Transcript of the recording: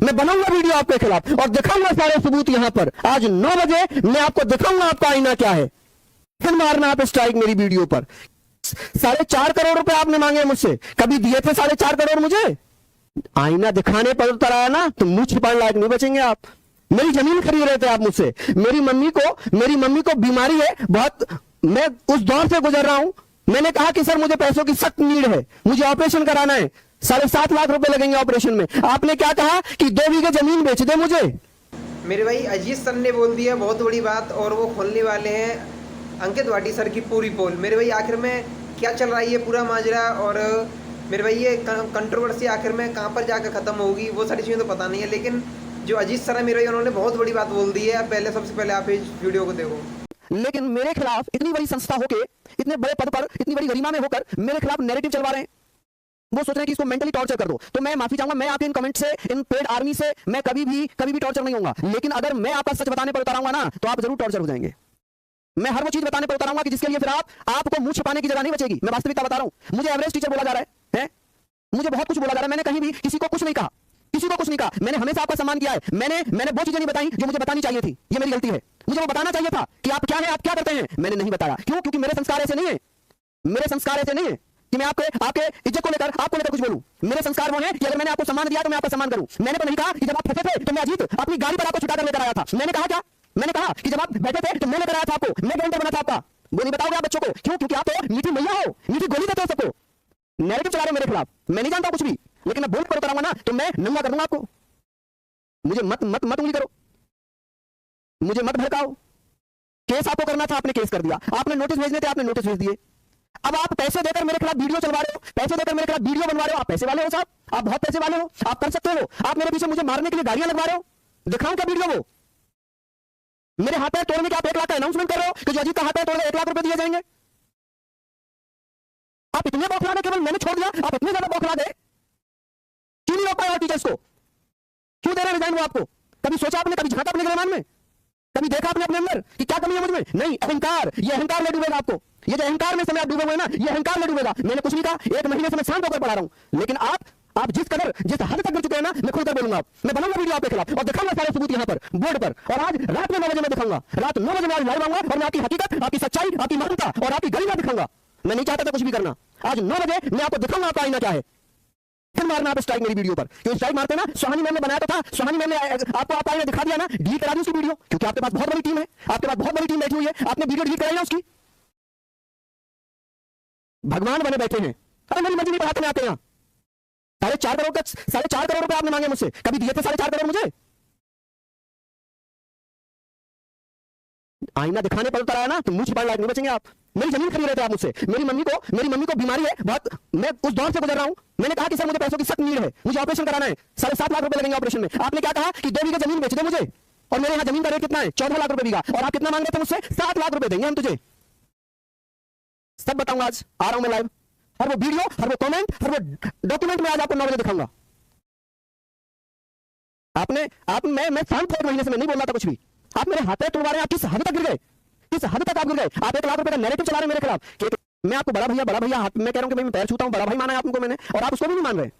मैं बनाऊंगा वीडियो आपके खिलाफ और दिखाऊंगा सारे सबूत यहां पर। आज 9 बजे मैं आपको दिखाऊंगा आपका आईना क्या है, फिर मारना आप स्ट्राइक मेरी वीडियो पर। 4.5 करोड़ रुपए आपने मांगे मुझसे, कभी दिए थे 4.5 करोड़ मुझे? आईना दिखाने पर उतर आया ना तो मुंह छिपाने लायक नहीं बचेंगे आप। मेरी जमीन खरीद रहे थे आप मुझसे। मेरी मम्मी को बीमारी है बहुत, मैं उस दौर से गुजर रहा हूं। मैंने कहा कि सर मुझे पैसों की सख्त नीड है, मुझे ऑपरेशन कराना है, 7.5 लाख रुपए लगेंगे ऑपरेशन में। आपने क्या कहा कि 2 बीघे जमीन बेच दे मुझे। मेरे भाई अजीत सर ने बोल दिया बहुत बड़ी बात, और वो खोलने वाले हैं अंकित वाटी सर की पूरी पोल। मेरे भाई आखिर में क्या चल रहा है ये पूरा माजरा, और मेरे भाई ये कंट्रोवर्सी आखिर में कहाँ पर जाकर ख़त्म होगी वो सारी चीज़ें तो पता नहीं है, लेकिन जो अजीत सर है मेरे भाई उन्होंने बहुत बड़ी बात बोल दी है। पहले सबसे पहले आप इस वीडियो को देखो। लेकिन मेरे खिलाफ इतनी बड़ी संस्था होके, इतने बड़े पद पर, इतनी बड़ी गरिमा में होकर मेरे खिलाफ नैरेटिव चलवा रहे हैं। वो सोच रहे हैं कि इसको मेंटली टॉर्चर कर दो। तो मैं माफी चाहूंगा, मैं आपके इन कमेंट से, इन पेड आर्मी से मैं कभी भी टॉर्चर नहीं होऊंगा। लेकिन अगर मैं आपका सच बताने पर उतारूंगा ना तो आप जरूर टॉर्चर हो जाएंगे। मैं हर वो चीज बताने पर उतारूंगा कि जिसके लिए फिर आपको मुंह छिपाने की जगह नहीं बचेगी। मैं वास्तविकता बता रहा हूं। मुझे एवरेज टीचर बोला जा रहा है, मुझे बहुत कुछ बोला जा रहा है। मैंने कहीं भी किसी को कुछ नहीं कहा, मैंने हमेशा आपका सम्मान किया है। मैंने वो चीजें नहीं बताई जो मुझे बतानी चाहिए थी, ये मेरी गलती है। मुझे वो बताना चाहिए था कि आप क्या है, आप क्या करते हैं, मैंने नहीं बताया। क्यों? क्योंकि मेरे संस्कार ऐसे नहीं है, कि मैं आपके इज्जत को लेकर आपको लेकर कुछ बोलूं। मेरे संस्कार वो हैं कि अगर मैंने आपको सम्मान दिया तो मैं आपका सम्मान करूं। मैंने तो नहीं कहा कि जब आप फंसे थे तो मैं अजीत अपनी गाड़ी पर आपको छुटा कर लेकर आया था। मैंने कहा क्या? मैंने कहा कि जब आप बैठे थे तो मैं लेकर आया था आपको, मैं गारंटर बना था आपका। वो नहीं बताओगे आप बच्चों को। क्यों? क्योंकि आप तो मीठी मैया हो, मीठी गोली देते हो सबको। नैरेटिव चला रहे हो मेरे खिलाफ, मैं नहीं जानता कुछ भी, लेकिन मैं बोल कर उतराऊंगा ना तो मैं नंगा कर दूंगा आपको। मुझे मत उंगली करो, मुझे मत भड़काओ। केस आपको करना था, आपने केस कर दिया। आपने नोटिस भेजने थे, आपने नोटिस भेज दिए। अब आप पैसे देकर मेरे खिलाफ वीडियो चलवा रहे हो, पैसे देकर मेरे खिलाफ वीडियो बनवा रहे हो। आप पैसे वाले हो साहब, आप बहुत पैसे वाले हो, आप कर सकते हो। आप मेरे पीछे मुझे मारने के लिए गाड़ियां लगवा रहे हो। दिखाऊं क्या वीडियो? वो मेरे हाथ पैर तोड़ने के आप 1 लाख का अनाउंसमेंट कर रहे हो कि जो अजीत का हाथ पैर तोड़ 1 लाख रुपए दिए जाएंगे। आप इतने बौखला गए, केवल मैंने छोड़ दिया, आप इतने ज्यादा बौखला गए। क्यों नहीं रोक पाए टीचर्स को? क्यों दे रहे रिजाइन वो आपको? कभी सोचा आपने, कभी झांका अपने गिरमान में, कभी देखा आपने अपने अंदर कि क्या कमी है मुझ में? नहीं, अहंकार, ये अहंकार ले डूबेगा आपको। ये जो अहंकार में समय आप डूबे हुए ना, ये अहंकार ले डूबेगा। मैंने कुछ नहीं कहा, 1 महीने से मैं शांत होकर पढ़ा रहा हूं। लेकिन आप जिस हद तक गिर चुके हैं ना, मैं खुलकर बोलूंगा। मैं बनाऊंगा वीडियो आपके खिलाफ और दिखाऊंगा सारे सबूत यहां पर बोर्ड पर। और आज रात में 9 बजे मैं दिखाऊंगा, रात 9 बजे मैं लाइव आऊंगा और मैं आपकी हकीकत, आपकी सच्चाई, आपकी महानता और आपकी गरिमा दिखाऊंगा। मैं नहीं चाहता था कुछ भी करना। आज 9 बजे मैं आपको दिखाऊंगा आपका आईना क्या है, फिर मारना आप स्ट्राइक मेरी वीडियो पर। क्यों स्ट्राइक मारते ना? सुहानी मैम ने बनाया तो था, सुहानी मैम ने आपको आपका आईना दिखा दिया ना, डिलीट करा दी उसकी वीडियो। क्योंकि आपके पास बहुत बड़ी टीम है, आपके पास बहुत बड़ी टीम बैठी हुई है, आपने वीडियो डिलीट कराई ना उसकी। भगवान बने बैठे हैं। अरे मेरी मर्जी नहीं पढ़ाते में आते हैं। 4.5 करोड़ रुपए आपने मांगे मुझसे, कभी दिए थे 4.5 करोड़ मुझे? आईना दिखाने पर उतर आया ना तो मुंह छिपाने लायक नहीं बचेंगे आप। मेरी जमीन खरीद रहे थे आप मुझसे। मेरी मम्मी को बीमारी है बहुत, मैं उस दौर से गुजर रहा हूं। मैंने कहा कि सर मुझे पैसों की सख्त नीड है, मुझे ऑपरेशन कराना है, 7.5 लाख रुपए लगेंगे ऑपरेशन में। आपने क्या कहा कि 2 बीघे जमीन बेच दे मुझे, और मेरे यहाँ जमीन का रेट कितना है? 14 लाख रुपए बीघा। और आप कितना मांग रहे थे मुझसे? 7 लाख रुपए देंगे हम तुझे। सब बताऊंगा आज, आ रहा हूं मैं लाइव। हर वो वीडियो, हर वो कमेंट, हर वो डॉक्यूमेंट में आज आपको 9 बजे दिखाऊंगा। मैं शांत था 1 महीने से, मैं नहीं बोल रहा था कुछ भी। आप मेरे हाथ पैर तोड़वा रहे हैं। आप किस हद तक गिर गए, किस हद तक आप गिर गए? आप 1 लाख रुपए का नैरेटिव चला रहे हैं मेरे खिलाफ। मैं आपको बड़ा भैया, मैं कह रहा हूं कि मैं पैर छूता हूं, बड़ा भाई माना है आपको मैंने, और आप उसको भी नहीं मान रहे।